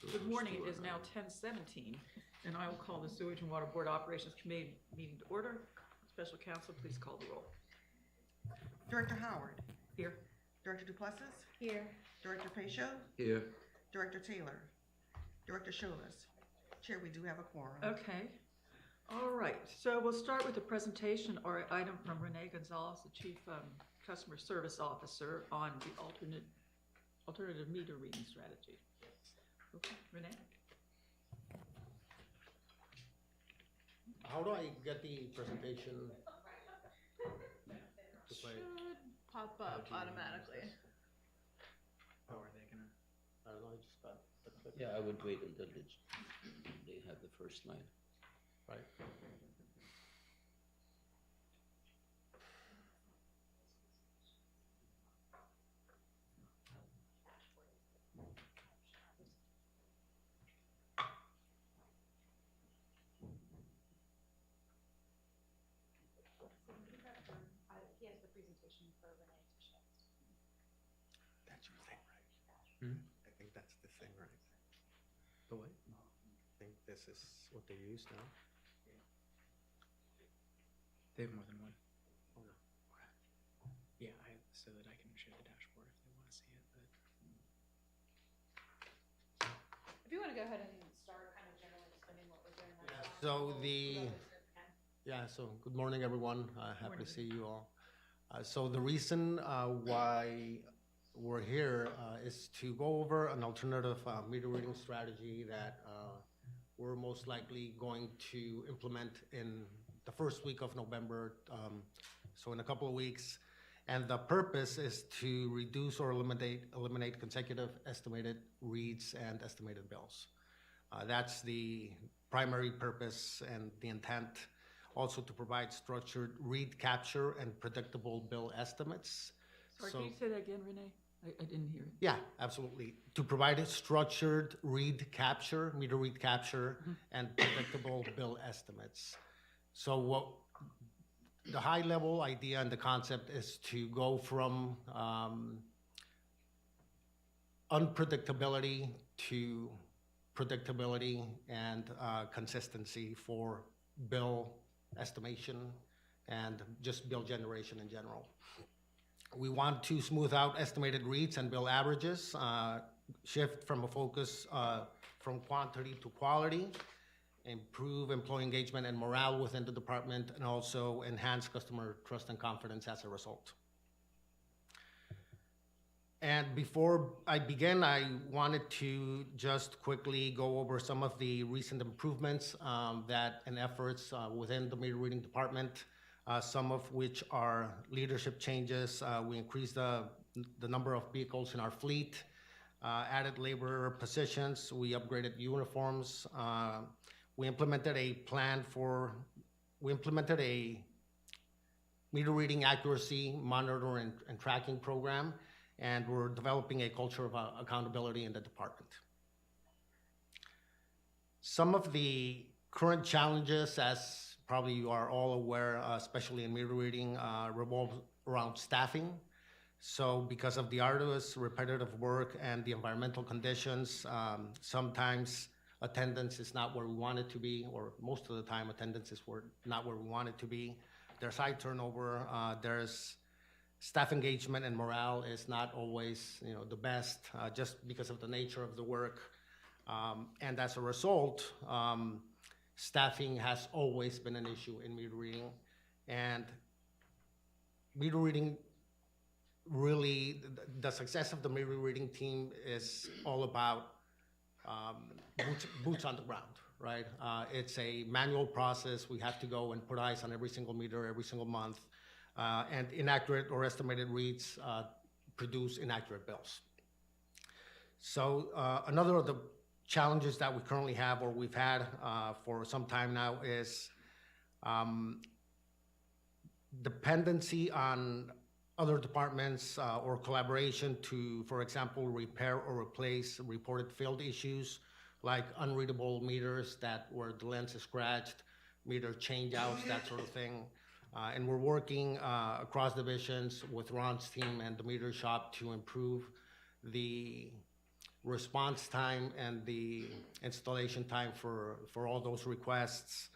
Good morning, it is now 10:17, and I will call the Sewage and Water Board Operations Committee meeting to order. Special counsel, please call the roll. Director Howard. Here. Director Duplessis. Here. Director Pacheco. Here. Director Taylor. Director Scholas. Chair, we do have a quorum. Okay. All right, so we'll start with a presentation or item from Renee Gonzalez, the Chief Customer Service Officer, on the alternative meter reading strategy. Okay, Renee? How do I get the presentation to play? Should pop up automatically. Oh, are they gonna? I don't know, I just got the clip. Yeah, I would wait until they have the first line. Right. He has the presentation for Renee to show. That's your thing, right? Hmm? I think that's the thing, right? The what? I think this is what they use now. They have more than one. Oh, no. Yeah, so that I can share the dashboard if they want to see it. But If you want to go ahead and start kind of generally explaining what we're doing. Yeah, that's fine. so We'll the- go this if we can. Yeah, so good morning, everyone. Happy Morning. to see you all. So the reason why we're here is to go over an alternative meter reading strategy that we're most likely going to implement in the first week of November, so in a couple of weeks. And the purpose is to reduce or eliminate consecutive estimated reads and estimated bills. That's the primary purpose and the intent. Also to provide structured read capture and predictable bill estimates. Sorry, So- can you say that again, Renee? I didn't hear it. Yeah, absolutely. To provide a structured read capture, meter read capture, and predictable bill estimates. So what the high level idea and the concept is to go from unpredictability to predictability and consistency for bill estimation and just bill generation in general. We want to smooth out estimated reads and bill averages, shift from a focus from quantity to quality, improve employee engagement and morale within the department, and also enhance customer trust and confidence as a result. And before I begin, I wanted to just quickly go over some of the recent improvements and efforts within the meter reading department. Some of which are leadership changes. We increased the number of vehicles in our fleet, added labor positions, we upgraded uniforms. We implemented a meter reading accuracy monitoring and tracking program, and we're developing a culture of accountability in the department. Some of the current challenges, as probably you are all aware, especially in meter reading, revolve around staffing. So because of the arduous, repetitive work and the environmental conditions, sometimes attendance is not where we want it to be, or most of the time attendance is not where we want it to be. There's high turnover, there's staff engagement and morale is not always the best, just because of the nature of the work. And as a result, staffing has always been an issue in meter reading, and meter reading really, the success of the meter reading team is all about boots on the ground, right? It's a manual process. We have to go and put eyes on every single meter every single month, and inaccurate or estimated reads produce inaccurate bills. So another of the challenges that we currently have, or we've had for some time now, is dependency on other departments or collaboration to, for example, repair or replace reported field issues like unreadable meters where the lens is scratched, meter changeouts, that sort of thing. And we're working across divisions with Ron's team and the meter shop to improve the response time and the installation time for all those requests.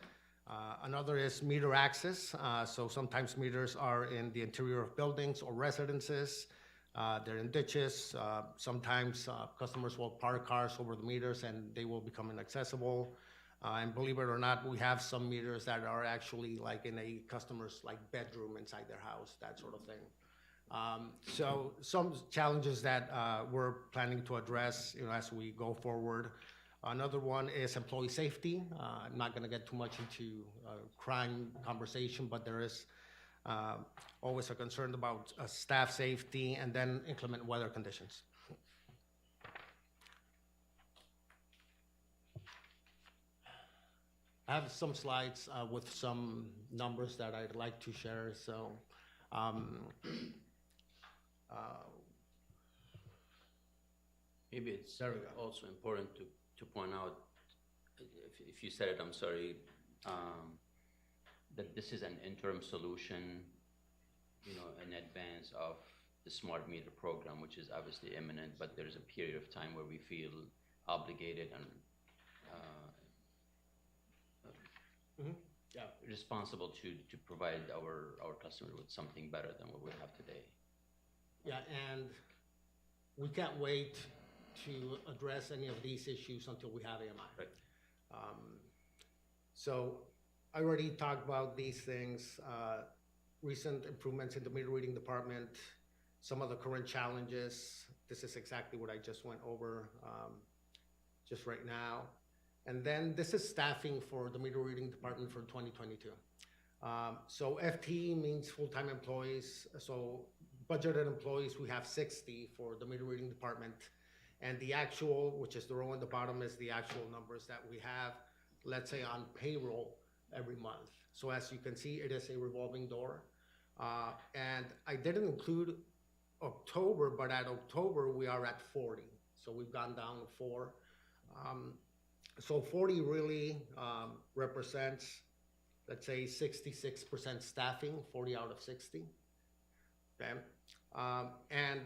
Another is meter access. So sometimes meters are in the interior of buildings or residences. They're in ditches. Sometimes customers will park cars over the meters and they will become inaccessible. And believe it or not, we have some meters that are actually like in a customer's like bedroom inside their house, that sort of thing. So some challenges that we're planning to address, as we go forward. Another one is employee safety. I'm not going to get too much into crime conversation, but there is always a concern about staff safety, and then inclement weather conditions. I have some slides with some numbers that I'd like to share. So, Maybe it's There we go. also important to point out, if you said it, I'm sorry, that this is an interim solution, in advance of the smart meter program, which is obviously imminent, but there's a period of time where we feel obligated and Yeah. responsible to provide our customer with something better than what we have today. Yeah, and we can't wait to address any of these issues until we have AMI. Right. So I already talked about these things, recent improvements in the meter reading department, some of the current challenges. This is exactly what I just went over just right now. And then this is staffing for the meter reading department for 2022. So FTE means full-time employees. So budgeted employees, we have 60 for the meter reading department. And the actual, which is the row on the bottom, is the actual numbers that we have, let's say, on payroll every month. So as you can see, it is a revolving door. And I didn't include October, but at October, we are at 40. So we've gone down 4. So 40 really represents, let's say, 66% staffing, 40 out of 60. Okay. And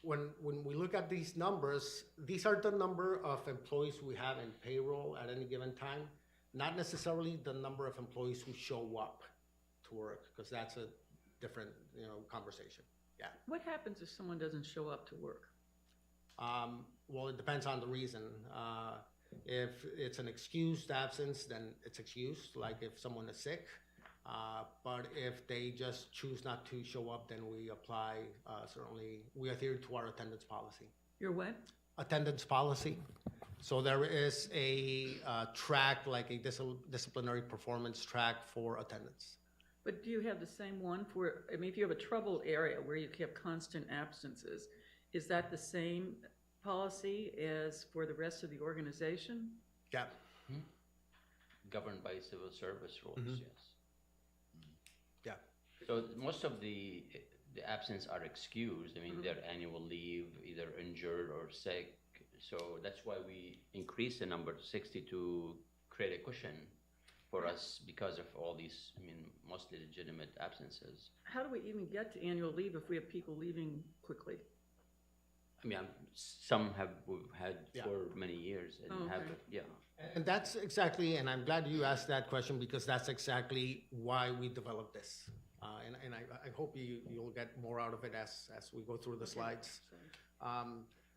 when we look at these numbers, these are the number of employees we have in payroll at any given time, not necessarily the number of employees who show up to work, because that's a different, conversation. Yeah. What happens if someone doesn't show up to work? Well, it depends on the reason. If it's an excused absence, then it's excused, like if someone is sick. But if they just choose not to show up, then we apply, certainly, we adhere to our attendance policy. Your what? Attendance policy. So there is a track, like a disciplinary performance track for attendance. But do you have the same one for, if you have a troubled area where you have constant absences, is that the same policy as for the rest of the organization? Yeah. Governed by civil service rules, Mhm. yes. Yeah. So most of the absence are excused. They're annual leave, either injured or sick. So that's why we increase the number to 60 to create a cushion for us because of all these, mostly legitimate absences. How do we even get to annual leave if we have people leaving quickly? Some we've had Yeah. for many years and Oh, have, okay. yeah. And that's exactly, and I'm glad you asked that question, because that's exactly why we developed this. And I hope you'll get more out of it as we go through the slides.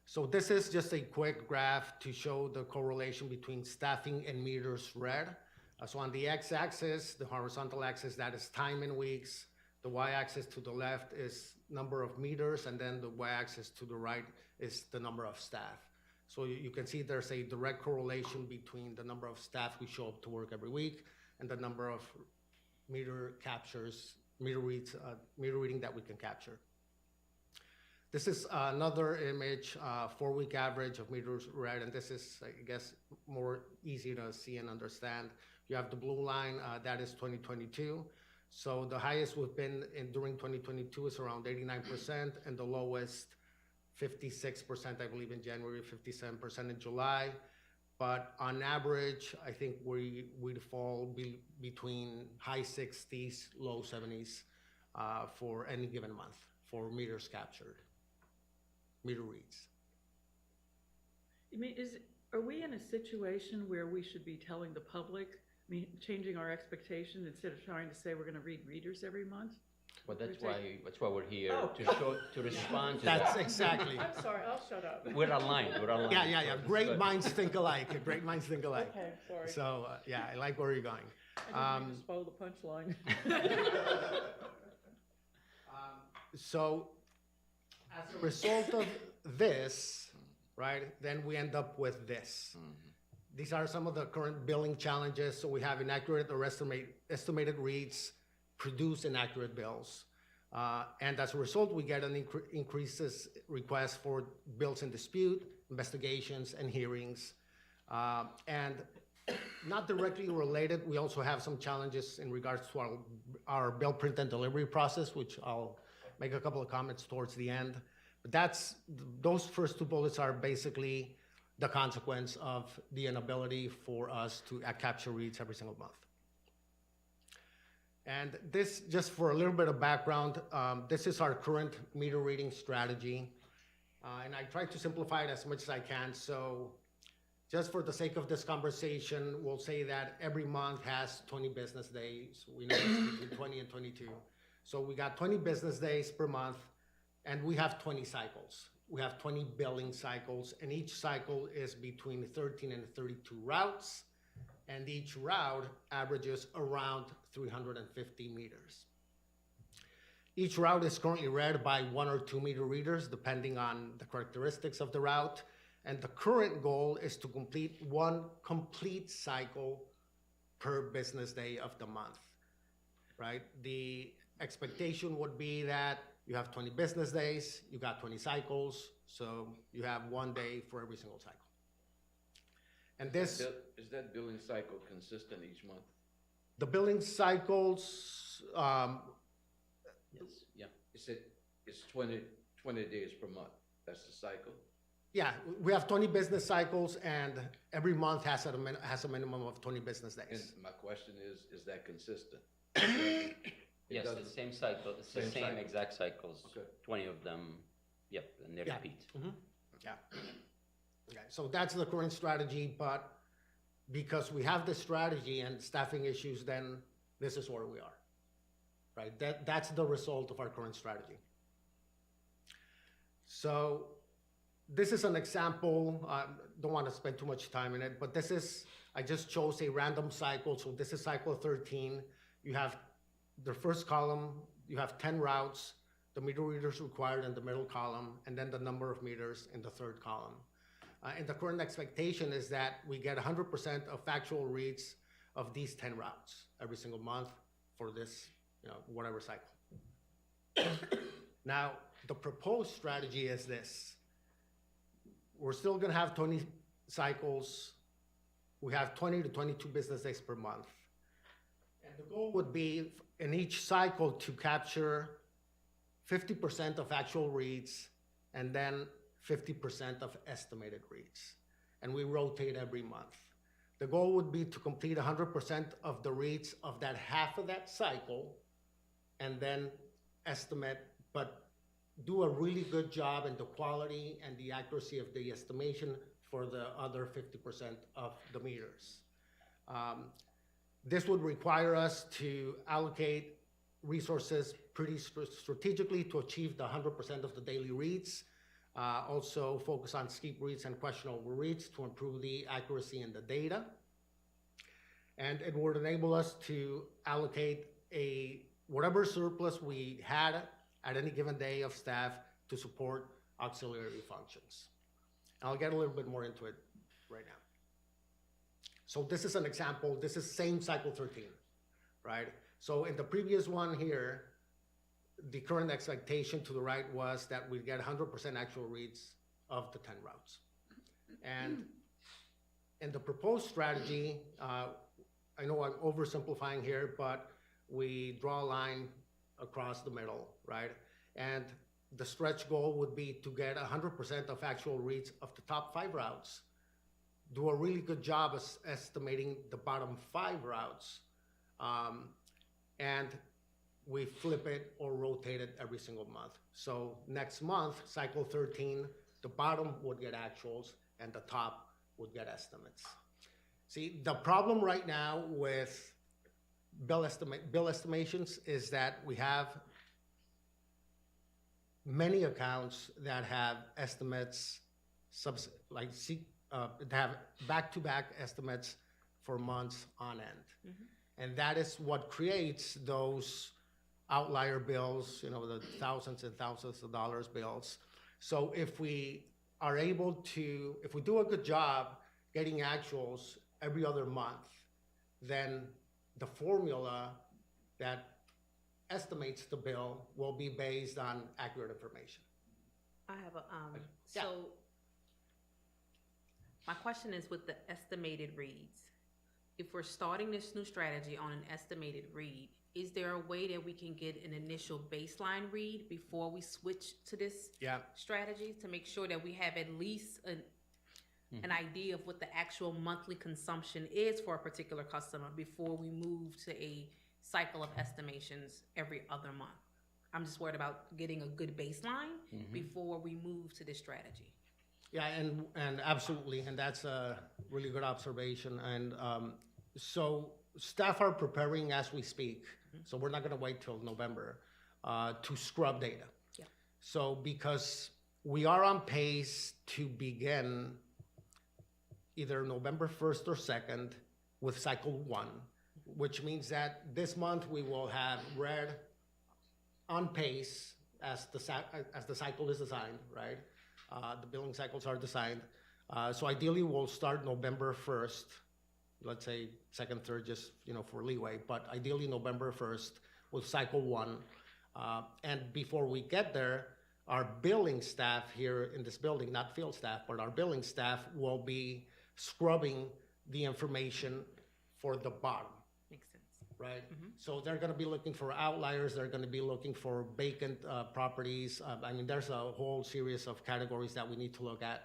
So this is just a quick graph to show the correlation between staffing and meters read. So on the x-axis, the horizontal axis, that is time in weeks. The y-axis to the left is number of meters, and then the y-axis to the right is the number of staff. So you can see there's a direct correlation between the number of staff who show up to work every week and the number of meter captures, meter reading that we can capture. This is another image, 4-week average of meters read, and this is, I guess, more easy to see and understand. You have the blue line, that is 2022. So the highest we've been in during 2022 is around 89%, and the lowest 56%, I believe, in January, 57% in July. But on average, I think we'd fall between high 60s, low 70s for any given month for meters captured, meter reads. I mean, are we in a situation where we should be telling the public, I mean, changing our expectation instead of trying to say we're gonna read readers every month? Well, that's We're why we're here, Oh. to respond to That's that. exactly. I'm sorry, I'll shut up. We're aligned, Yeah, so yeah. this is Great good. minds think alike. Great minds think alike. Okay, sorry. So, yeah, I like where you're going. I didn't mean to spoil the punchline. So, as a result of this, right, then we end up with this. These are some of the current billing challenges. So we have inaccurate or estimated reads, produce inaccurate bills. And as a result, we get an increases requests for bills in dispute, investigations, and hearings. And not directly related, we also have some challenges in regards to our bill print and delivery process, which I'll make a couple of comments towards the end. But those first two bullets are basically the consequence of the inability for us to capture reads every single month. And this, just for a little bit of background, this is our current meter reading strategy. And I try to simplify it as much as I can. So just for the sake of this conversation, we'll say that every month has 20 business days. We know it's between 20 and 22. So we got 20 business days per month, and we have 20 cycles. We have 20 billing cycles, and each cycle is between 13 and 32 routes, and each route averages around 350 meters. Each route is currently read by 1 or 2 meter readers, depending on the characteristics of the route, and the current goal is to complete 1 complete cycle per business day of the month, right? The expectation would be that you have 20 business days, you got 20 cycles, so you have 1 day for every single cycle. And this, Is that billing cycle consistent each month? the billing cycles, Yes, yeah. It's 20 days per month, that's the cycle? yeah, we have 20 business cycles, and every month has a minimum of 20 business And days. my question is that consistent? Yes, doesn't- the same cycle, it's the Same same cycle. exact cycles, Okay. 20 of them, yep, and they Yeah. repeat. Yeah. Okay, so that's the current strategy, but because we have this strategy and staffing issues, then this is where we are, right? That's the result of our current strategy. So this is an example. Don't want to spend too much time in it, but I just chose a random cycle. So this is cycle 13. You have the first column, you have 10 routes, the meter readers required in the middle column, and then the number of meters in the third column. And the current expectation is that we get 100% of factual reads of these 10 routes every single month for this, whatever cycle. Now, the proposed strategy is this. We're still gonna have 20 cycles. We have 20 to 22 business days per month. And the goal would be in each cycle to capture 50% of actual reads and then 50% of estimated reads. And we rotate every month. The goal would be to complete 100% of the reads of that half of that cycle and then estimate, but do a really good job in the quality and the accuracy of the estimation for the other 50% of the meters. This would require us to allocate resources pretty strategically to achieve the 100% of the daily reads. Also focus on skip reads and questionable reads to improve the accuracy in the data. And it would enable us to allocate whatever surplus we had at any given day of staff to support auxiliary functions. And I'll get a little bit more into it right now. So this is an example. This is same cycle 13, right? So in the previous one here, the current expectation to the right was that we'd get 100% actual reads of the 10 routes. And in the proposed strategy, I know I'm oversimplifying here, but we draw a line across the middle, right? And the stretch goal would be to get 100% of actual reads of the top 5 routes, do a really good job of estimating the bottom 5 routes, and we flip it or rotate it every single month. So next month, cycle 13, the bottom would get actuals, and the top would get estimates. See, the problem right now with bill estimations is that we have many accounts that have estimates, that have back-to-back estimates for months on end. And that is what creates those outlier bills, the thousands and thousands of dollars bills. So if we do a good job getting actuals every other month, then the formula that estimates the bill will be based on accurate information. I have a, Yeah. so my question is with the estimated reads. If we're starting this new strategy on an estimated read, is there a way that we can get an initial baseline read before we switch to this Yeah. strategy to make sure that we have at least an idea of what the actual monthly consumption is for a particular customer before we move to a cycle of estimations every other month? I'm just worried about getting a good baseline before we move to this strategy. Yeah, and absolutely, and that's a really good observation. And so staff are preparing as we speak. So we're not going to wait till November to scrub data. Yeah. So because we are on pace to begin either November 1st or 2nd with cycle 1, which means that this month we will have red on pace as the cycle is designed, right? The billing cycles are designed. So ideally we'll start November 1st, let's say 2nd, 3rd, just for leeway, but ideally November 1st with cycle 1. And before we get there, our billing staff here in this building, not field staff, but our billing staff will be scrubbing the information for the bottom, Makes sense. right? So they're going to be looking for outliers. They're going to be looking for vacant properties. I mean, there's a whole series of categories that we need to look at.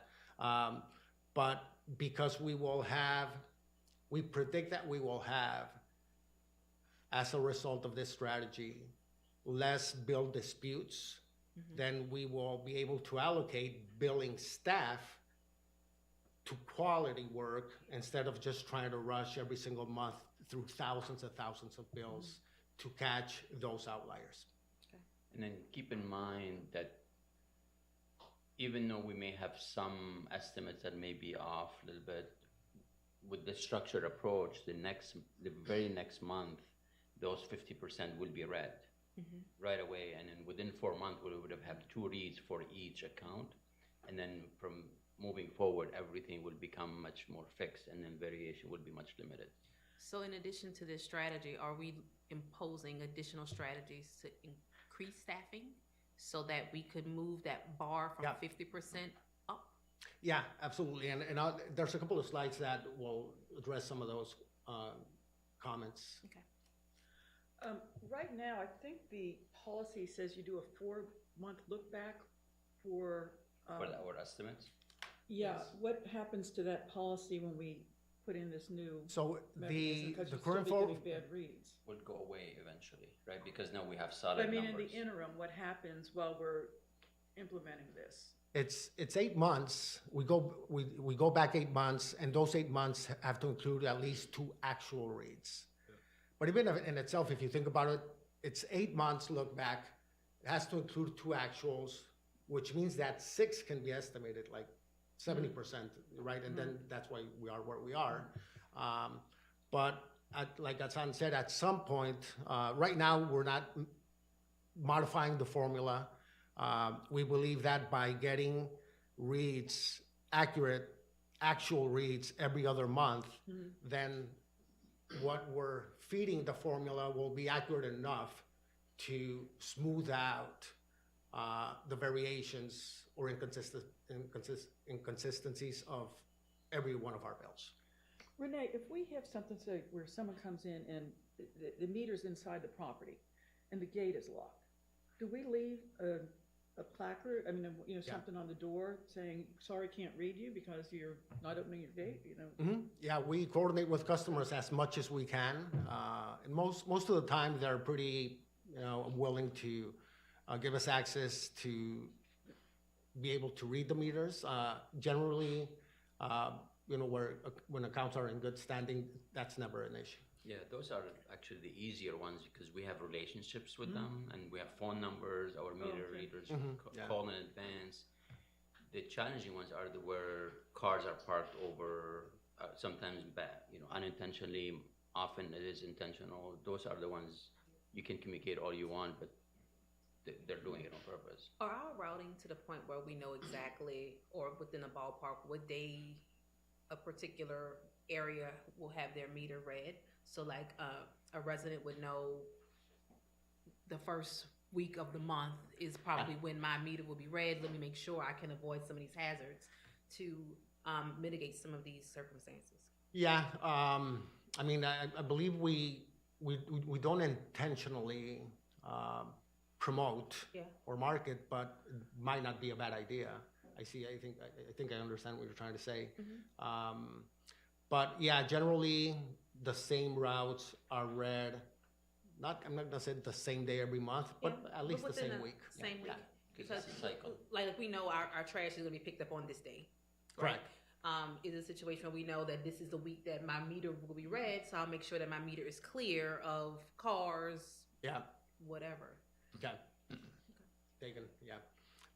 But because we predict that we will have, as a result of this strategy, less bill disputes, then we will be able to allocate billing staff to quality work instead of just trying to rush every single month through thousands and thousands of bills to catch those outliers. And then keep in mind that even though we may have some estimates that may be off a little bit, with the structured approach, the very next month, those 50% will be read right away. And then within 4 months, we would have had 2 reads for each account. And then from moving forward, everything will become much more fixed, and then variation will be much limited. So in addition to this strategy, are we imposing additional strategies to increase staffing so that we could move that bar from 50% up? Yeah, absolutely. And there's a couple of slides that will address some of those comments. Okay. Right now, I think the policy says you do a 4-month look back for. For our estimates? Yeah, Yes. what happens to that policy when we put in this new So mechanism? Because the you'll still current be getting bad reads. Would go away eventually, right? Because now we have But solid I mean, numbers. in the interim, what happens while we're implementing this? it's 8 months. We go back 8 months, and those 8 months have to include at least 2 actual reads. But even in itself, if you think about it, it's 8 months look back. It has to include 2 actuals, which means that 6 can be estimated, like 70%, right? And then that's why we are where we are. But like Hassan said, at some point, right now we're not modifying the formula. We believe that by getting reads, actual reads every other month, then what we're feeding the formula will be accurate enough to smooth out the variations or inconsistencies of every one of our bills. Renee, if we have something, say, where someone comes in and the meter's inside the property and the gate is locked, do we leave a placard, something on the door saying, sorry, can't read you because you're not opening your gate, Yeah, we coordinate with customers as much as we can. And most of the time, they're pretty, willing to give us access to be able to read the meters. Generally, you know, when accounts are in good standing, that's never an issue. Yeah, those are actually the easier ones because we have relationships with them and we have phone numbers, our meter Okay. readers Yeah. call in advance. The challenging ones are where cars are parked over, sometimes unintentionally, often it is intentional. Those are the ones you can communicate all you want, but they're doing it on purpose. Are our routing to the point where we know exactly, or within a ballpark, what day a particular area will have their meter read? So like a resident would know the first week of the month is probably when my meter will be read. Let me make sure I can avoid some of these hazards to mitigate some of these circumstances. Yeah, I mean, I believe we don't intentionally promote Yeah. or market, but it might not be a bad idea. I think I understand what you're trying to say. But yeah, generally the same routes are read. I'm not gonna say the same day every month, but Yeah, at least the within same a week. Same Yeah. week. Yeah. Because it's a cycle. like we know our trash is gonna be picked up on this day. Correct. Is a situation where we know that this is the week that my meter will be read, so I'll make sure that my meter is clear of cars, Yeah. whatever. Okay. Taken, yeah.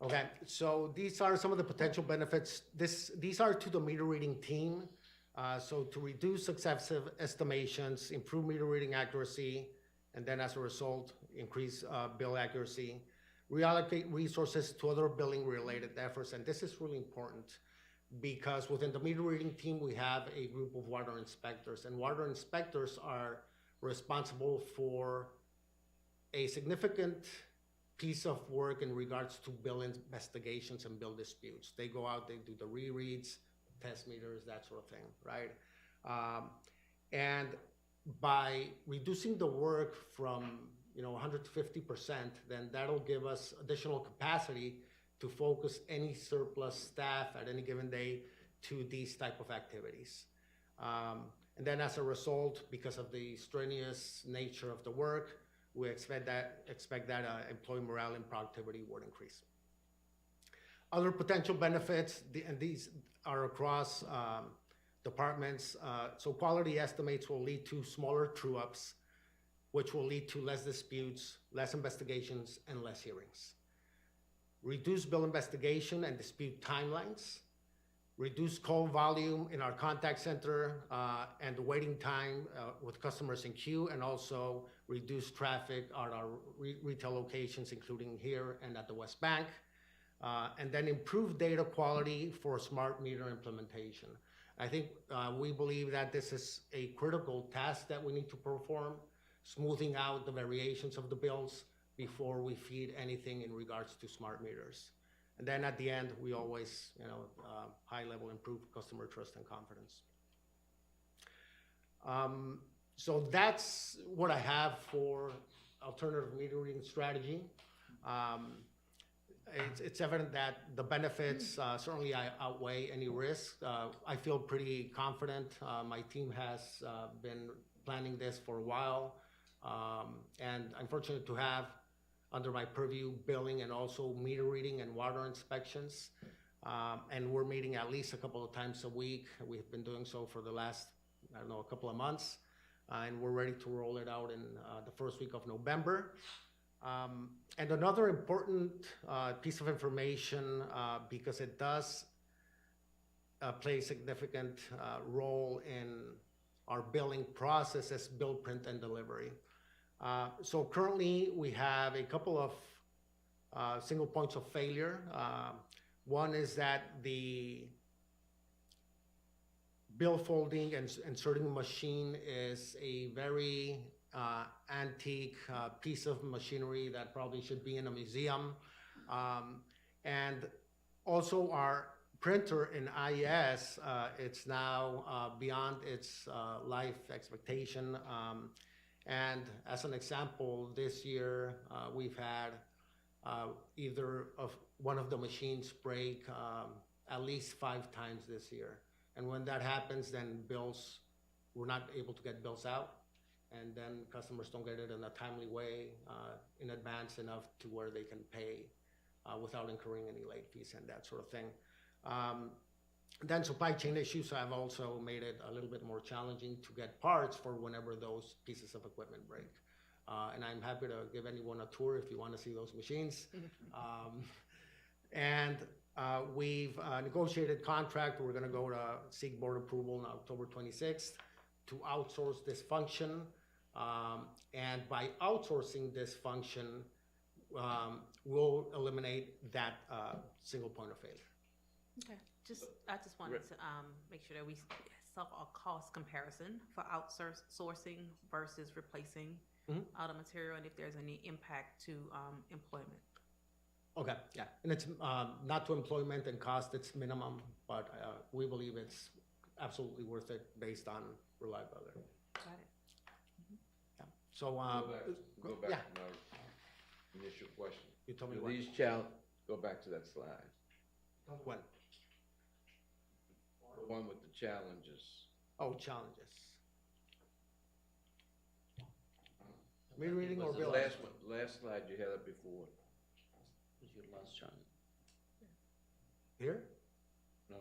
Okay, so these are some of the potential benefits. These are to the meter reading team. So to reduce excessive estimations, improve meter reading accuracy, and then as a result, increase bill accuracy, reallocate resources to other billing related efforts. And this is really important because within the meter reading team, we have a group of water inspectors, and water inspectors are responsible for a significant piece of work in regards to bill investigations and bill disputes. They go out, they do the rereads, test meters, that sort of thing, right? And by reducing the work from 100 to 50%, then that'll give us additional capacity to focus any surplus staff at any given day to these type of activities. And then as a result, because of the strenuous nature of the work, we expect that employee morale and productivity would increase. Other potential benefits, and these are across departments. So quality estimates will lead to smaller true-ups, which will lead to less disputes, less investigations, and less hearings. Reduce bill investigation and dispute timelines. Reduce call volume in our contact center and the waiting time with customers in queue, and also reduce traffic at our retail locations, including here and at the West Bank. And then improve data quality for smart meter implementation. I think we believe that this is a critical task that we need to perform, smoothing out the variations of the bills before we feed anything in regards to smart meters. And then at the end, we always, high level improve customer trust and confidence. So that's what I have for alternative meter reading strategy. It's evident that the benefits certainly outweigh any risk. I feel pretty confident. My team has been planning this for a while, and I'm fortunate to have under my purview billing and also meter reading and water inspections. And we're meeting at least a couple of times a week. We've been doing so for the last, a couple of months. And we're ready to roll it out in the first week of November. And another important piece of information, because it does play a significant role in our billing process, is bill print and delivery. So currently we have a couple of single points of failure. One is that the bill folding and inserting machine is a very antique piece of machinery that probably should be in a museum. And also our printer in IES, it's now beyond its life expectation. And as an example, this year we've had either of one of the machines break at least 5 times this year. And when that happens, then we're not able to get bills out, and then customers don't get it in a timely way in advance enough to where they can pay without incurring any late fees and that sort of thing. Then supply chain issues have also made it a little bit more challenging to get parts for whenever those pieces of equipment break. And I'm happy to give anyone a tour if you want to see those machines. And we've negotiated contract. We're going to go to seek board approval on October 26th to outsource this function. And by outsourcing this function, we'll eliminate that single point of failure. Okay, I just wanted to make sure that we saw a cost comparison for outsourcing versus replacing the material, and if there's any impact to employment. Okay, yeah, and it's not to employment and cost, it's minimum, but we believe it's absolutely worth it based on reliability. Got it. Yeah. So, Go back yeah, to my initial question. you told me Do what? these go back to that slide, When? the one with the challenges. Oh, challenges. Meter reading or Was the bill? last slide you had up before? Was your last challenge? Here? No.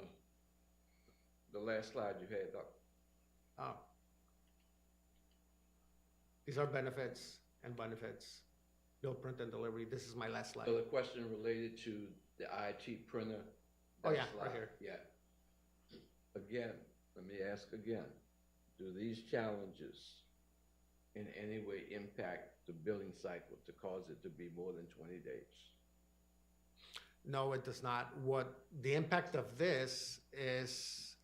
The last slide you had up. Oh. These are benefits and benefits. Bill, print, and delivery. This is my last slide. So the question related to the IT printer. Oh, that yeah, right slide, here. Yeah. Again, let me ask again, do these challenges in any way impact the billing cycle to cause it to be more than 20 days? No, it does not. What the impact of this is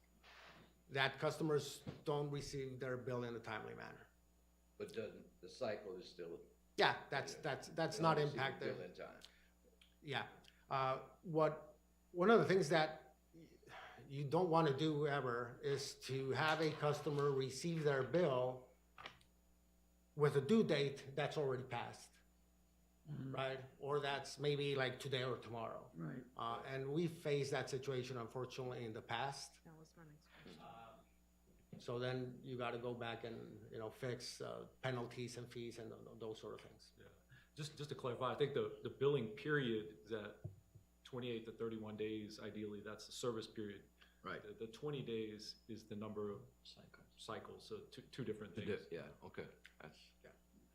that customers don't receive their bill in a timely manner. But doesn't, the cycle is still. Yeah, that's they not don't receive the impacted. bill in time. Yeah. One of the things that you don't want to do ever is to have a customer receive their bill with a due date that's already passed, right? Or that's maybe like today or tomorrow. Right. And we faced that situation, unfortunately, in the past. That was my next question. So then you got to go back and, fix penalties and fees and those sort of things. Yeah, just to clarify, I think the billing period is at 28 to 31 days. Ideally, that's the service period. Right. The 20 days is the number of cycles, so two different things. Yeah, okay, that's.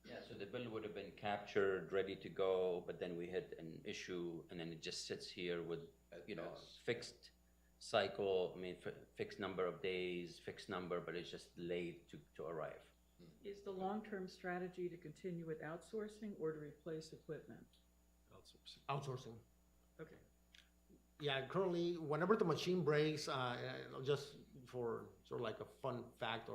Yeah, so the bill would have been captured, ready to go, but then we hit an issue, and then it just sits here with, fixed cycle, fixed number of days, fixed number, but it's just late to arrive. Is the long-term strategy to continue with outsourcing or to replace equipment? Outsourcing. Outsourcing. Okay. Yeah, currently, whenever the machine breaks, just for sort of like a fun fact,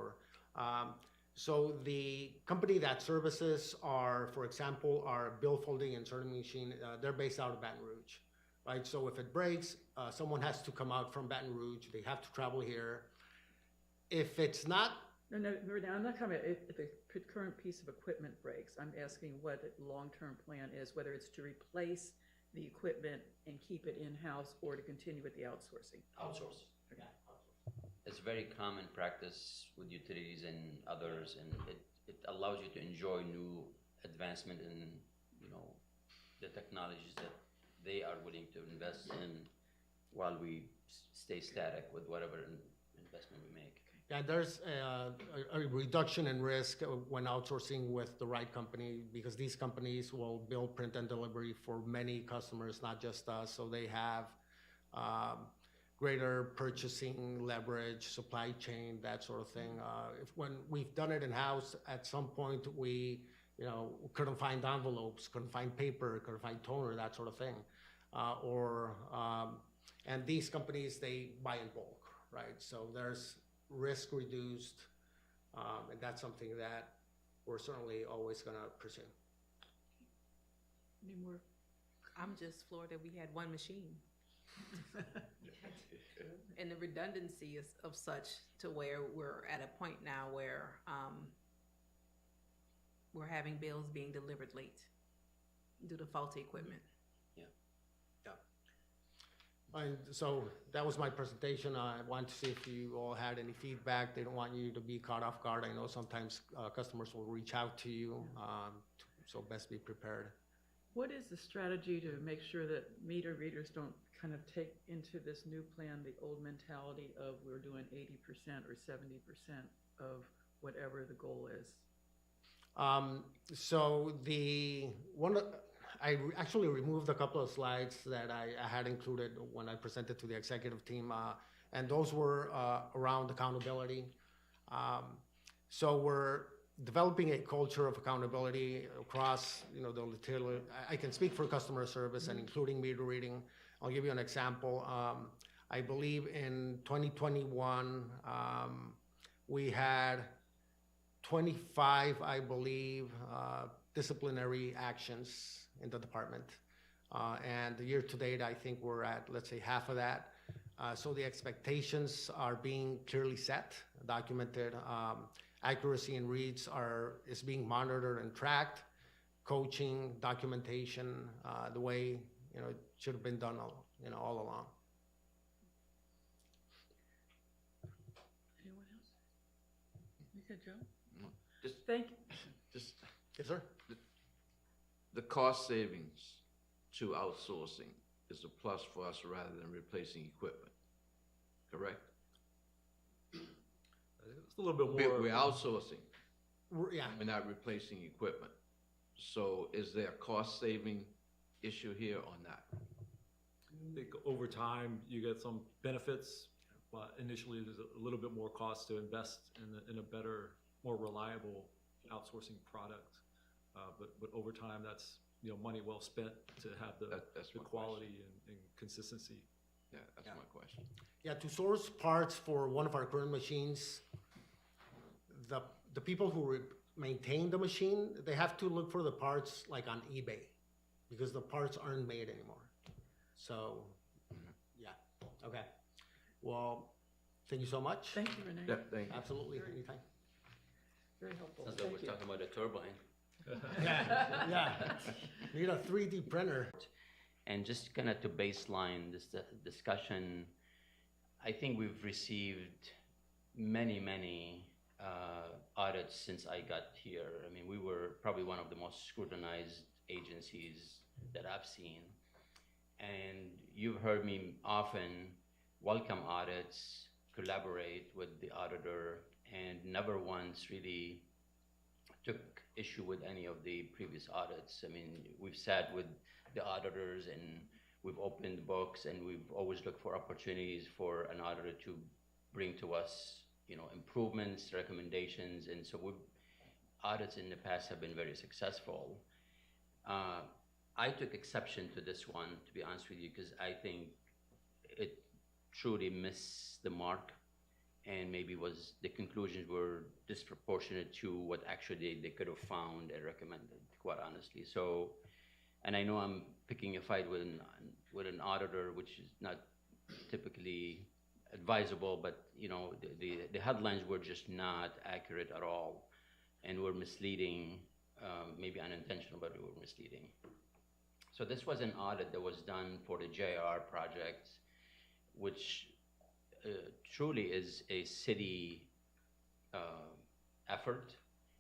so the company that services for example, our bill folding and sorting machine, they're based out of Baton Rouge, right? So if it breaks, someone has to come out from Baton Rouge. They have to travel here. If it's not. No, I'm not talking about if the current piece of equipment breaks. I'm asking what the long-term plan is, whether it's to replace the equipment and keep it in-house or to continue with the outsourcing. Outsource. Yeah. It's very common practice with utilities and others, and it allows you to enjoy new advancement in, the technologies that they are willing to invest in while we stay static with whatever investment we make. Yeah, there's a reduction in risk when outsourcing with the right company, because these companies will build, print, and delivery for many customers, not just us. So they have greater purchasing leverage, supply chain, that sort of thing. When we've done it in-house, at some point we couldn't find envelopes, couldn't find paper, couldn't find toner, that sort of thing. And these companies, they buy in bulk, right? So there's risk reduced, and that's something that we're certainly always going to pursue. Any more? I'm just floored that we had one machine. And the redundancy is of such to where we're at a point now where we're having bills being delivered late due to faulty equipment. And so that was my presentation. I wanted to see if you all had any feedback. They don't want you to be caught off guard. I know sometimes customers will reach out to you, so best be prepared. What is the strategy to make sure that meter readers don't kind of take into this new plan the old mentality of we're doing 80% or 70% of whatever the goal is? So I actually removed a couple of slides that I had included when I presented to the executive team, and those were around accountability. So we're developing a culture of accountability across, the retailer. I can speak for customer service and including meter reading. I'll give you an example. I believe in 2021, we had 25, I believe, disciplinary actions in the department. And the year to date, I think we're at, let's say, half of that. So the expectations are being clearly set, documented. Accuracy in reads is being monitored and tracked. Coaching, documentation, the way it should have been done all along. Anyone else? You good, Joe? Just, Thank you. just Yes, sir. the cost savings to outsourcing is a plus for us rather than replacing equipment, correct? It's a little bit more. We're outsourcing, Yeah. we're not replacing equipment. So is there a cost saving issue here or not? I think over time you get some benefits, but initially there's a little bit more cost to invest in a better, more reliable outsourcing product. But over time, that's money well spent to have That's the my quality and consistency. Yeah, that's my question. Yeah, to source parts for one of our current machines, the people who maintain the machine, they have to look for the parts like on eBay because the parts aren't made anymore. So, yeah, okay. Well, thank you so much. Thank you, Renee. Yeah, thank you. Absolutely, anytime. Very helpful. Sounds like Thank we're you. talking about a turbine. Yeah. Need a 3D printer. And just kind of to baseline this discussion, I think we've received many audits since I got here. I mean, we were probably one of the most scrutinized agencies that I've seen. And you've heard me often welcome audits, collaborate with the auditor, and never once really took issue with any of the previous audits. I mean, we've sat with the auditors and we've opened books and we've always looked for opportunities for an auditor to bring to us, improvements, recommendations, and so audits in the past have been very successful. I took exception to this one, to be honest with you, because I think it truly missed the mark, and maybe the conclusions were disproportionate to what actually they could have found and recommended, quite honestly. So, and I know I'm picking a fight with an auditor, which is not typically advisable, but the headlines were just not accurate at all, and were misleading, maybe unintentional, but they were misleading. So this was an audit that was done for the JR project, which truly is a city effort,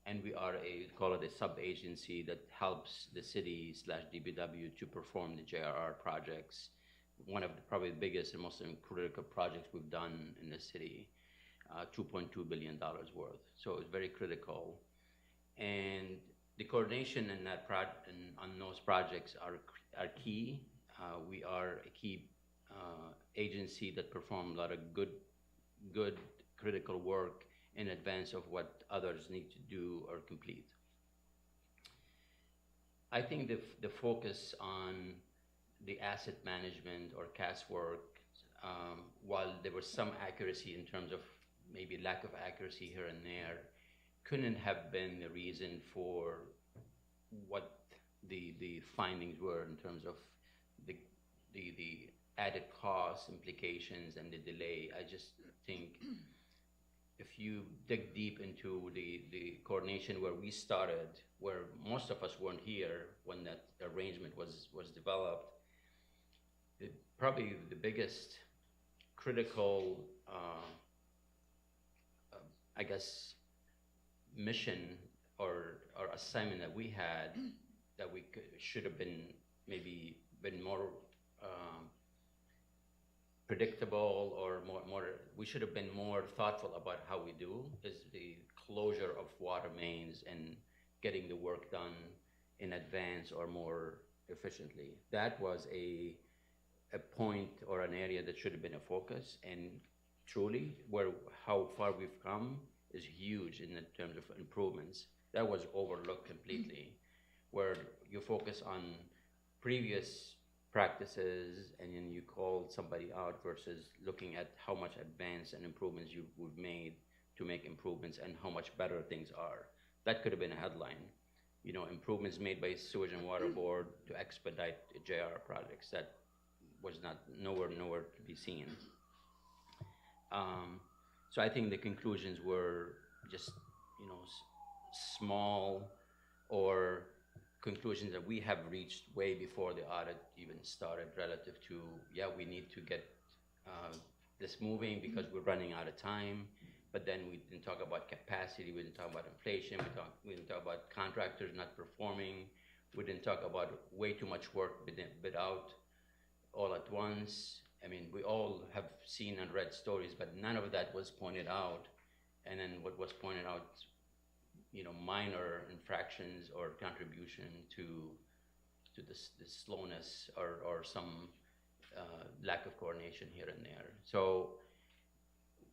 and we are call it a sub-agency that helps the city / DBW to perform the JRR projects. One of the probably biggest and most critical projects we've done in the city, $2.2 billion worth. So it's very critical, and the coordination in that on those projects are key. We are a key agency that perform a lot of good critical work in advance of what others need to do or complete. I think the focus on the asset management or CAS work, while there was some accuracy in terms of maybe lack of accuracy here and there, couldn't have been the reason for what the findings were in terms of the added cost implications and the delay. I just think if you dig deep into the coordination where we started, where most of us weren't here when that arrangement was developed, probably the biggest critical, I guess, mission or assignment that we had that we should have been maybe been more predictable or more we should have been more thoughtful about how we do is the closure of water mains and getting the work done in advance or more efficiently. That was a point or an area that should have been a focus, and truly how far we've come is huge in the terms of improvements. That was overlooked completely, where you focus on previous practices and then you called somebody out versus looking at how much advance and improvements we've made to make improvements and how much better things are. That could have been a headline. You know, improvements made by Sewage and Water Board to expedite JR projects. That was nowhere to be seen. So I think the conclusions were just, you know, small or conclusions that we have reached way before the audit even started relative to, yeah, we need to get this moving because we're running out of time. But then we didn't talk about capacity, we didn't talk about inflation, we didn't talk about contractors not performing, we didn't talk about way too much work bid out all at once. I mean, we all have seen and read stories, but none of that was pointed out. And then what was pointed out, you know, minor infractions or contribution to the slowness or some lack of coordination here and there. So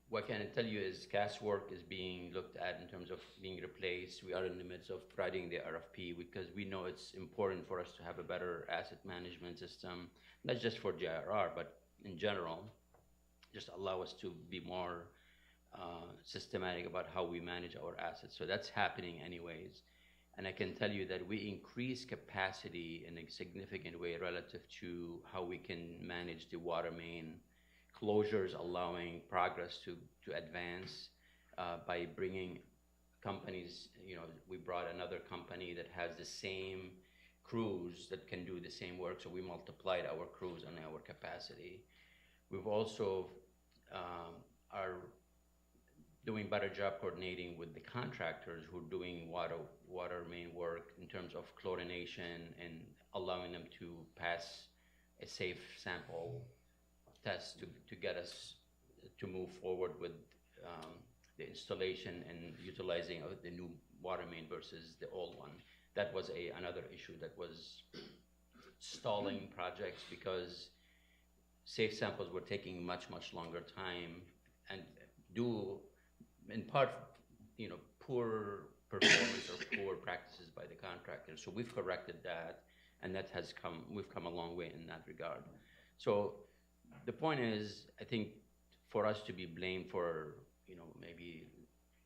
what I can tell you is CAS work is being looked at in terms of being replaced. We are in the midst of writing the RFP because we know it's important for us to have a better asset management system, not just for JRR, but in general, just allow us to be more systematic about how we manage our assets. So that's happening anyways. And I can tell you that we increase capacity in a significant way relative to how we can manage the water main closures, allowing progress to advance by bringing companies. You know, we brought another company that has the same crews that can do the same work, so we multiplied our crews and our capacity. We've also are doing better job coordinating with the contractors who are doing water main work in terms of chlorination and allowing them to pass a safe sample test to get us to move forward with the installation and utilizing of the new water main versus the old one. That was another issue that was stalling projects because safe samples were taking much longer time and due in part, you know, poor performance or poor practices by the contractors. So we've corrected that, and we've come a long way in that regard. So the point is, I think for us to be blamed for, you know, maybe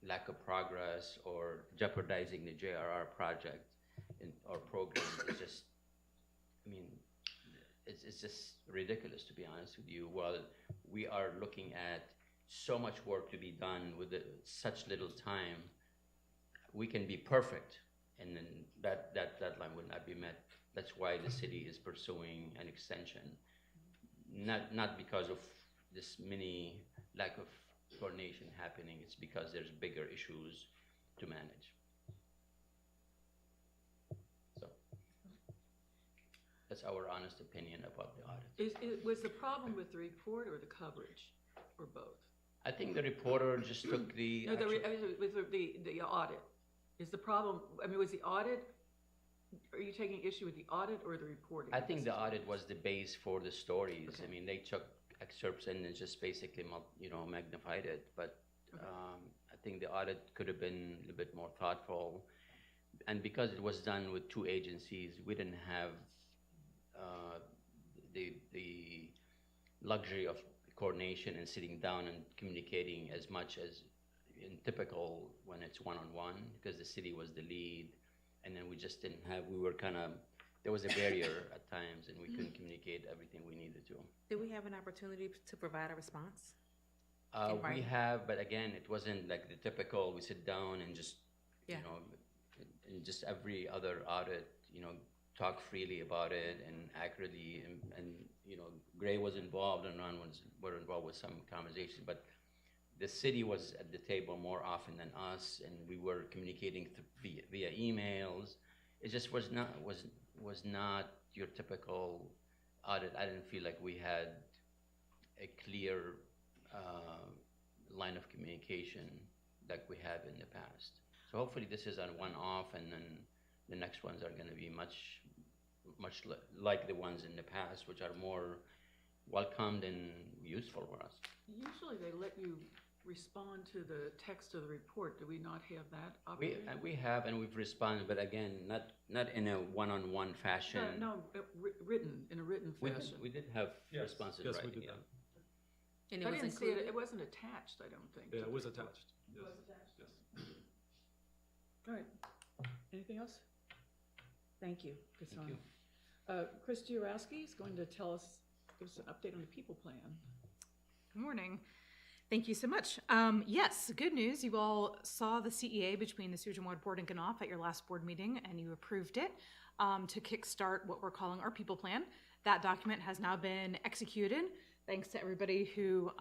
lack of progress or jeopardizing the JRR project or program is just, I mean, it's just ridiculous, to be honest with you. While we are looking at so much work to be done with such little time, we can be perfect, and then that deadline would not be met. That's why the city is pursuing an extension, not because of this mini lack of coordination happening. It's because there's bigger issues to manage. So that's our honest opinion about the audit. Was the problem with the report or the coverage, or both? I think the reporter just took the No, with the audit. Is the problem, I mean, was the audit, are you taking issue with the audit or the reporting? I think the audit was the base for the stories. Okay. I mean, they took excerpts and just basically, you know, magnified it. But okay. I think the audit could have been a bit more thoughtful. And because it was done with two agencies, we didn't have the luxury of coordination and sitting down and communicating as much as in typical when it's one-on-one, because the city was the lead, and then we just didn't have, there was a barrier at times, and we couldn't communicate everything we needed to. Did we have an opportunity to provide a response? We have, but again, it wasn't like the typical, we sit down and just, you know, and just every other audit, you know, talk freely about it and accurately, and you know, Gray was involved and Ron were involved with some conversation, but the city was at the table more often than us, and we were communicating via emails, it just was not your typical audit. I didn't feel like we had a clear line of communication like we have in the past. So hopefully this is a one-off, and then the next ones are going to be much like the ones in the past, which are more welcomed and useful for us. Usually they let you respond to the text of the report. Do we not have that option? We have, and we've responded, but again, not in a one-on-one fashion. No, written, in a written fashion. We did have Yes, responses, yes, right? we did yeah. that. And I it was didn't see included. it wasn't attached, I don't think. Yeah, to it was the report. attached. It Yes. was attached? Yes. All right. Anything else? Thank you, Cassandra. you. Chris Giorowski is going to give us an update on the people plan. Good morning. Thank you so much. Yes, good news. You all saw the CEA between the Sewage and Water Board and GNOF at your last board meeting, and you approved it to kickstart what we're calling our people plan. That document has now been executed, thanks to everybody who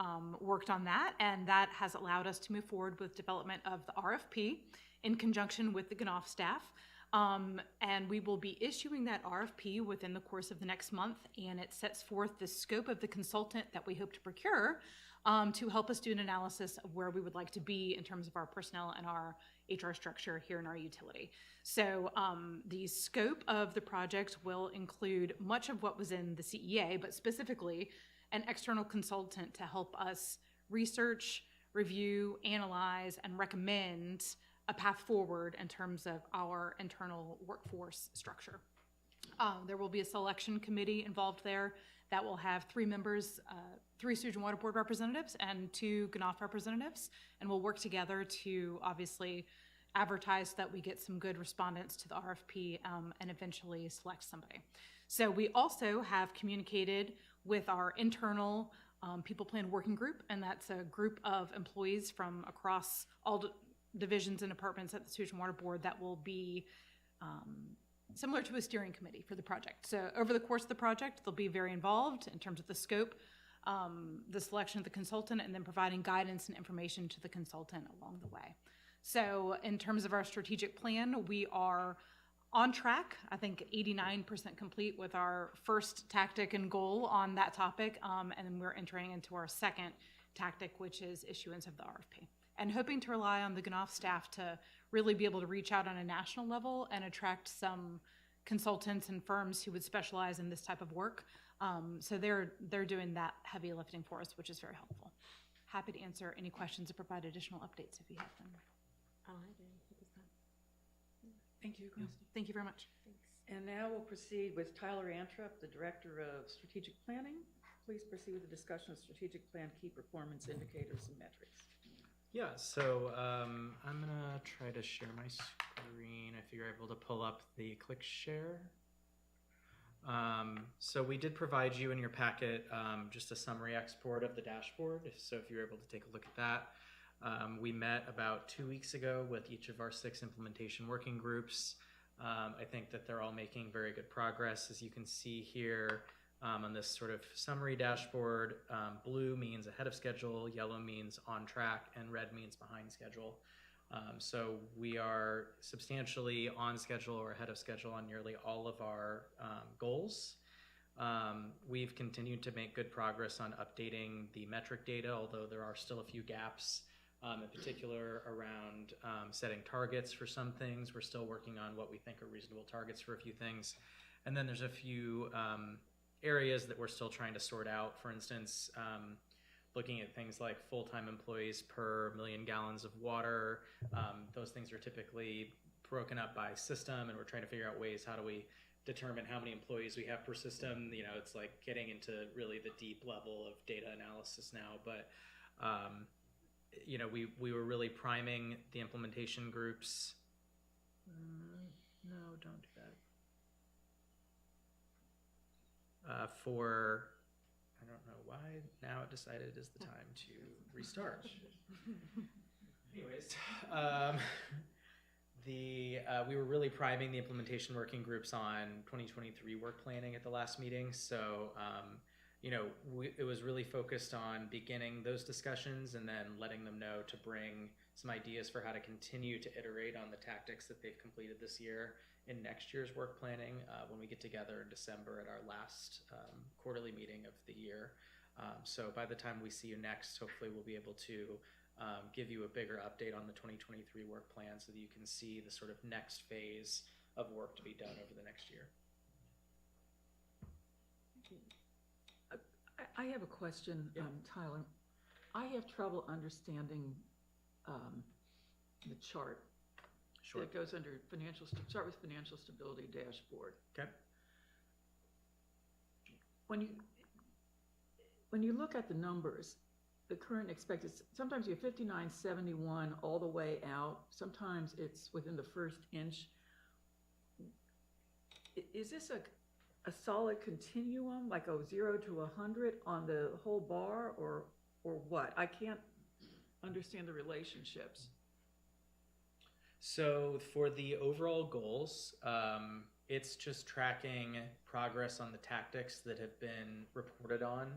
worked on that, and that has allowed us to move forward with development of the RFP in conjunction with the GNOF staff. And we will be issuing that RFP within the course of the next month, and it sets forth the scope of the consultant that we hope to procure to help us do an analysis of where we would like to be in terms of our personnel and our HR structure here in our utility. So the scope of the project will include much of what was in the CEA, but specifically an external consultant to help us research, review, analyze, and recommend a path forward in terms of our internal workforce structure. There will be a selection committee involved there that will have 3 members, 3 Sewage and Water Board representatives and 2 GNOF representatives, and we'll work together to obviously advertise that we get some good respondents to the RFP and eventually select somebody. So we also have communicated with our internal people plan working group, and that's a group of employees from across all divisions and departments at the Sewage and Water Board that will be similar to a steering committee for the project. So over the course of the project, they'll be very involved in terms of the scope, the selection of the consultant, and then providing guidance and information to the consultant along the way. So in terms of our strategic plan, we are on track, I think 89% complete with our first tactic and goal on that topic, and then we're entering into our second tactic, which is issuance of the RFP. And hoping to rely on the GNOF staff to really be able to reach out on a national level and attract some consultants and firms who would specialize in this type of work. So they're doing that heavy lifting for us, which is very helpful. Happy to answer any questions or provide additional updates if you have them. Thank you, Christy. Thank you very much. And now we'll proceed with Tyler Antrup, the Director of Strategic Planning. Please proceed with the discussion of strategic plan key performance indicators and metrics. Yeah, so I'm gonna try to share my screen if you're able to pull up the click share. So we did provide you in your packet just a summary export of the dashboard. So if you're able to take a look at that. We met about 2 weeks ago with each of our 6 implementation working groups. I think that they're all making very good progress. As you can see here on this sort of summary dashboard, blue means ahead of schedule, yellow means on track, and red means behind schedule. So we are substantially on schedule or ahead of schedule on nearly all of our goals. We've continued to make good progress on updating the metric data, although there are still a few gaps. In particular around setting targets for some things. We're still working on what we think are reasonable targets for a few things. And then there's a few areas that we're still trying to sort out. For instance, looking at things like full-time employees per million gallons of water. Those things are typically broken up by system, and we're trying to figure out ways, how do we determine how many employees we have per system. You know, it's like getting into really the deep level of data analysis now. But you know, we were really priming the implementation groups. No, don't do that. For, I don't know why now it decided is the time to restart. Anyways, we were really priming the implementation working groups on 2023 work planning at the last meeting. So, you know, it was really focused on beginning those discussions and then letting them know to bring some ideas for how to continue to iterate on the tactics that they've completed this year in next year's work planning when we get together in December at our last quarterly meeting of the year. So by the time we see you next, hopefully we'll be able to give you a bigger update on the 2023 work plan so that you can see the sort of next phase of work to be done over the next year. I have a question, Yeah. Tyler. I have trouble understanding the chart. Sure. It goes under start with financial stability dashboard. Okay. When you look at the numbers, the current expected, sometimes you have 5971 all the way out. Sometimes it's within the first inch. Is this a solid continuum, like a 0 to 100 on the whole bar, or what? I can't understand the relationships. So for the overall goals, it's just tracking progress on the tactics that have been reported on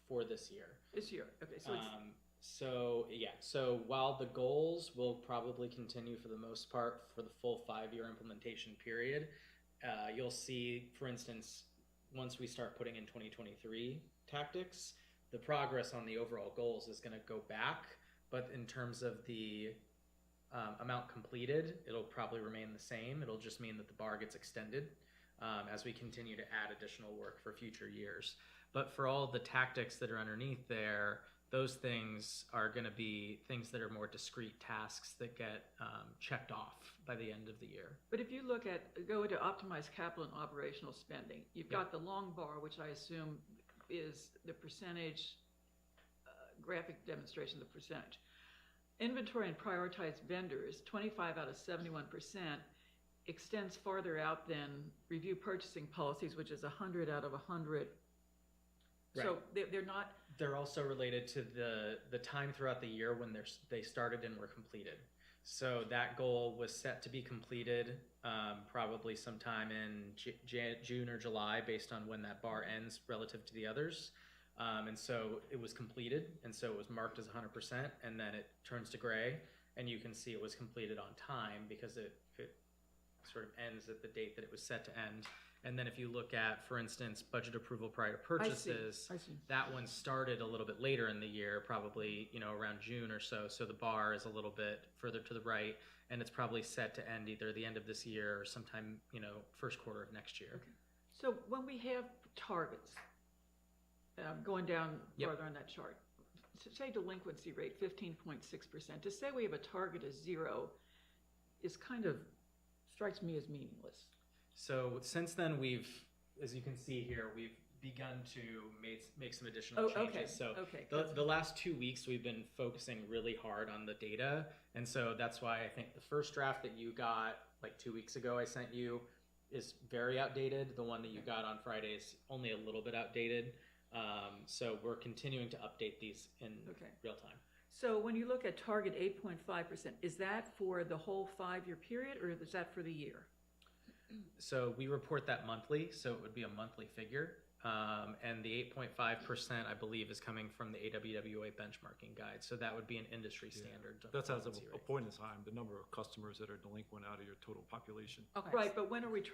for this year. This year, okay, so it's, So while the goals will probably continue for the most part for the full 5-year implementation period, you'll see, for instance, once we start putting in 2023 tactics, the progress on the overall goals is going to go back, but in terms of the amount completed, it'll probably remain the same. It'll just mean that the bar gets extended as we continue to add additional work for future years. But for all the tactics that are underneath there, those things are going to be things that are more discrete tasks that get checked off by the end of the year. but if you go into optimized capital and operational spending, you've got the long bar, which I assume is the percentage, graphic demonstration of the percentage. Inventory and prioritized vendors, 25 out of 71%, extends farther out than review purchasing policies, which is 100 out of 100. So they're not. They're also related to the time throughout the year when they started and were completed. So that goal was set to be completed probably sometime in June or July based on when that bar ends relative to the others. And so it was completed, and so it was marked as 100%, and then it turns to gray, and you can see it was completed on time because it sort of ends at the date that it was set to end. And then if you look at, for instance, budget approval prior to purchases, I see. that one started a little bit later in the year, probably, around June or so. So the bar is a little bit further to the right, and it's probably set to end either the end of this year or sometime, first quarter of next year. Okay. So when we have targets, going down Yep. farther on that chart, say delinquency rate 15.6%. To say we have a target of 0 is strikes me as meaningless. So since then, as you can see here, we've begun to make some additional changes. So the last 2 weeks, we've been focusing really hard on the data. And so that's why I think the first draft that you got like 2 weeks ago, I sent you, is very outdated. The one that you got on Friday is only a little bit outdated. So we're continuing to update these in real time. So when you look at target 8.5%, is that for the whole 5-year period, or is that for the year? So we report that monthly, so it would be a monthly figure. And the 8.5%, I believe, is coming from the AWWA benchmarking guide. So that would be an industry standard. That's as of delinquency a rate. point in time, the number of customers that are delinquent out of your total population. Okay. Right, but when are we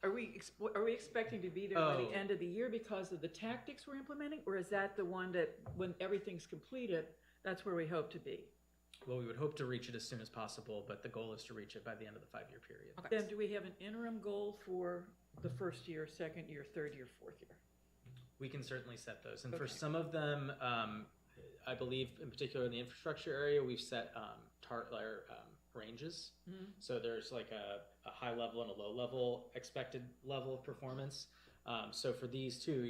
are we expecting to be there by the Oh. end of the year because of the tactics we're implementing? Or is that the one that when everything's completed, that's where we hope to be? Well, we would hope to reach it as soon as possible, but the goal is to reach it by the end of the 5-year period. Okay. Then do we have an interim goal for the first year, second year, third year, fourth year? We can certainly set those. And for Okay. some of them, I believe in particular in the infrastructure area, we've set ranges. Mhm. So there's like a high level and a low level expected level of performance. So for these two,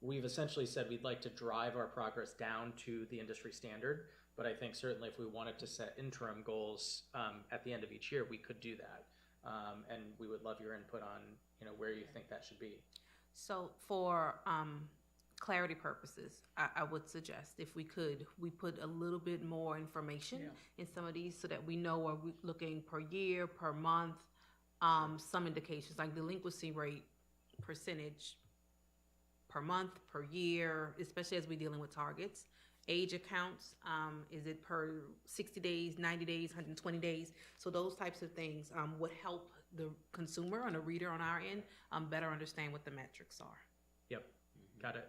we've essentially said we'd like to drive our progress down to the industry standard. But I think certainly if we wanted to set interim goals at the end of each year, we could do that. And we would love your input on, where you think that should be. So for clarity purposes, I would suggest if we put a little bit more information in some of these so that we know are we looking per year, per month, some indications like delinquency rate percentage per month, per year, especially as we're dealing with targets. age accounts? Is it per 60 days, 90 days, 120 days? So those types of things would help the consumer and a reader on our end better understand what the metrics are. Yep, got it.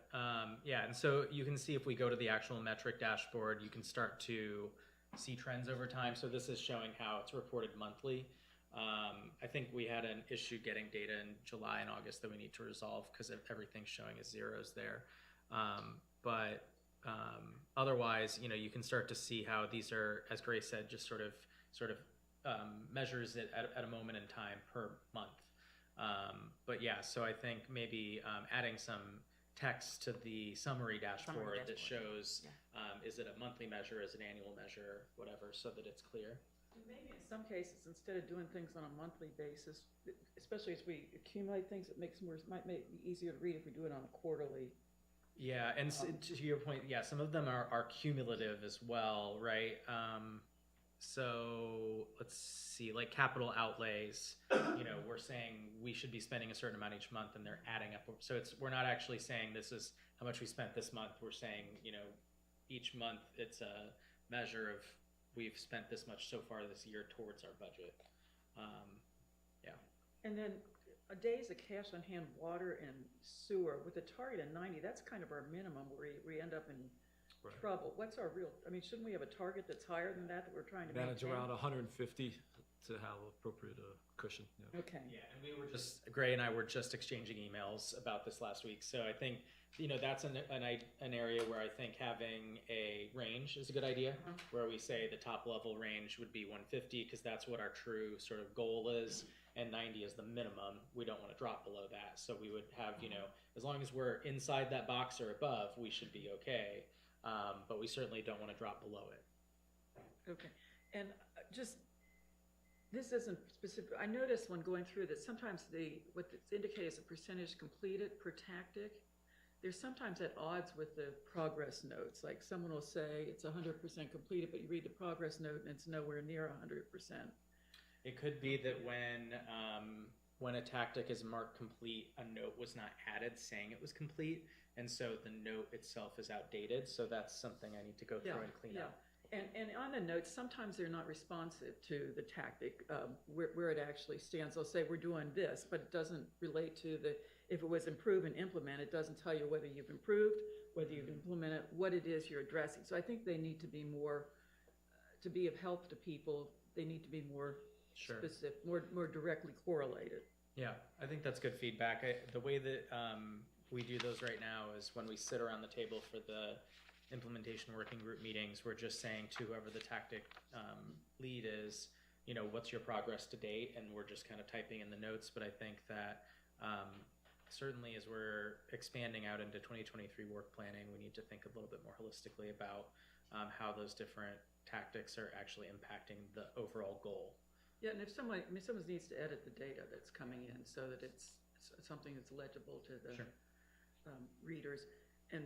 Yeah, and so you can see if we go to the actual metric dashboard, you can start to see trends over time. So this is showing how it's reported monthly. I think we had an issue getting data in July and August that we need to resolve because everything's showing as zeros there. But otherwise, you know, you can start to see how these are, as Grace said, just sort of measures it at a moment in time per month. But yeah, so I think maybe adding some text to the summary dashboard that shows, is it a monthly measure, is it an annual measure, whatever, so that it's clear. Maybe in some cases, instead of doing things on a monthly basis, especially as we accumulate things, might make it easier to read if we do it on a quarterly. Yeah, and to your point, yeah, some of them are cumulative as well, right? So let's see, like capital outlays, you know, we're saying we should be spending a certain amount each month and they're adding up. So we're not actually saying this is how much we spent this month. We're saying, you know, each month it's a measure of we've spent this much so far this year towards our budget. Yeah. And then days of cash on hand, water and sewer, with a target of 90, that's kind of our minimum where we end up in trouble. What's our real, I mean, shouldn't we have a target that's higher than that we're trying to Manage maintain? around 150 to have appropriate cushion. Yeah. Okay. Yeah, and we were just, Gray and I were just exchanging emails about this last week. So I think, you know, that's an area where I think having a range is a good idea, where we say the top level range would be 150 because that's what our true sort of goal is, and 90 is the minimum. We don't want to drop below that. So we would have, you know, as long as we're inside that box or above, we should be okay. But we certainly don't want to drop below it. Okay. And just, this isn't specific. I noticed when going through that sometimes what it's indicated as a percentage completed per tactic, there's sometimes at odds with the progress notes. Like someone will say it's 100% completed, but you read the progress note and it's nowhere near 100%. It could be that when a tactic is marked complete, a note was not added saying it was complete, and so the note itself is outdated. So that's something I need to go through and clean up. And on the notes, sometimes they're not responsive to the tactic, where it actually stands. They'll say, we're doing this, but it doesn't relate to if it was improved and implemented, it doesn't tell you whether you've improved, whether you've implemented, what it is you're addressing. So I think they need to be more, to be of help to people, they need to be more specific, more directly correlated. Yeah, I think that's good feedback. The way that we do those right now is when we sit around the table for the implementation working group meetings, we're just saying to whoever the tactic lead is, you know, what's your progress to date? And we're just kind of typing in the notes. But I think that certainly as we're expanding out into 2023 work planning, we need to think a little bit more holistically about how those different tactics are actually impacting the overall goal. Yeah, and if someone needs to edit the data that's coming in so that it's something that's legible to the readers. And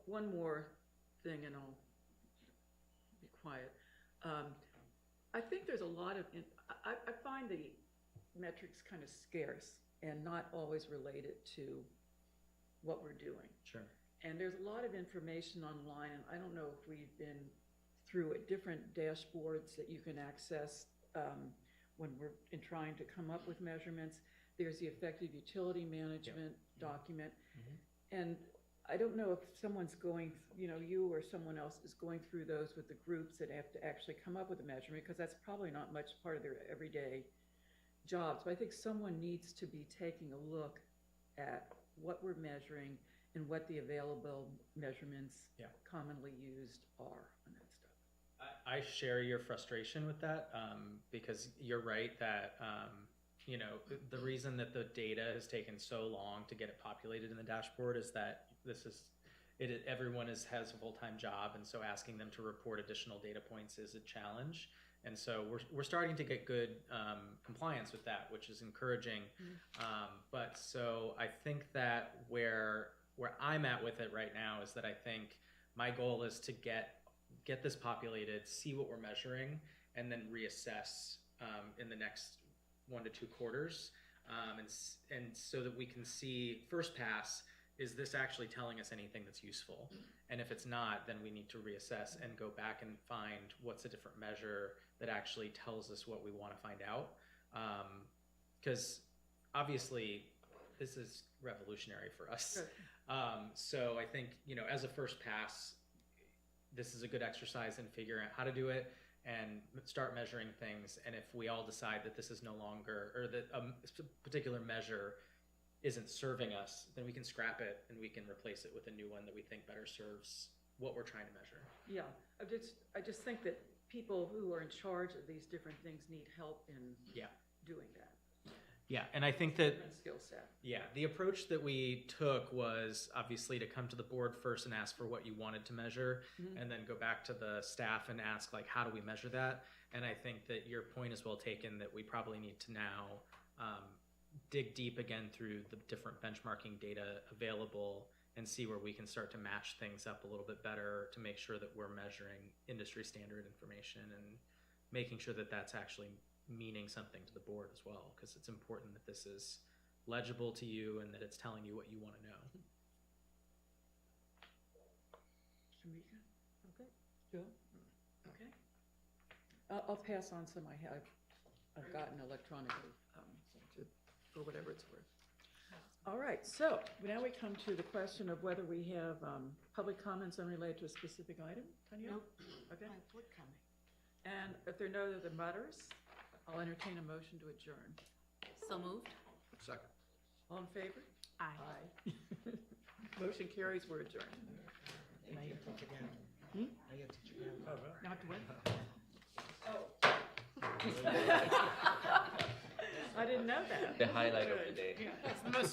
one more thing, and I'll be quiet. I think there's a lot of, I find the metrics kind of scarce and not always related to what we're doing. Sure. And there's a lot of information online, and I don't know if we've been through it, different dashboards that you can access when we're trying to come up with measurements. There's the effective utility management document. And I don't know if someone's going, you know, you or someone else is going through those with the groups that have to actually come up with a measurement, because that's probably not much part of their everyday jobs. But I think someone needs to be taking a look at what we're measuring and what the available measurements commonly used are on that stuff. I share your frustration with that because you're right that you know, the reason that the data has taken so long to get it populated in the dashboard is that everyone has a full-time job, and so asking them to report additional data points is a challenge. And so we're starting to get good compliance with that, which is encouraging. But so I think that where I'm at with it right now is that I think my goal is to get this populated, see what we're measuring, and then reassess in the next 1 to 2 quarters, and so that we can see first pass, is this actually telling us anything that's useful? And if it's not, then we need to reassess and go back and find what's a different measure that actually tells us what we want to find out. Because obviously this is revolutionary for us. Good. So I think, as a first pass, this is a good exercise in figuring out how to do it and start measuring things. And if we all decide that this is no longer, or that a particular measure isn't serving us, then we can scrap it and we can replace it with a new one that we think better serves what we're trying to measure. Yeah, I just think that people who are in charge of these different things need help in doing that. Yeah, and I think that Different skill set. Yeah, the approach that we took was obviously to come to the board first and ask for what you wanted to measure, and then go back to the staff and ask, like, how do we measure that? And I think that your point is well taken, that we probably need to now dig deep again through the different benchmarking data available and see where we can start to match things up a little bit better to make sure that we're measuring industry standard information and making sure that that's actually meaning something to the board as well, because it's important that this is legible to you and that it's telling you what you want to know. Shamika? Okay. Joe? Okay. I'll pass on some I've gotten electronically, for whatever it's worth. All right, so now we come to the question of whether we have public comments unrelated to a specific item. Tanya? Nope. Okay. Public comment. And if there are no other matters, I'll entertain a motion to adjourn. So moved. Second. All in favor? Aye. Aye. Motion carries, we're adjourned. Now you have to take it down. Hmm? Now you have to take it down. Not to win? I didn't know that. The highlight of the day. Yeah. It's the most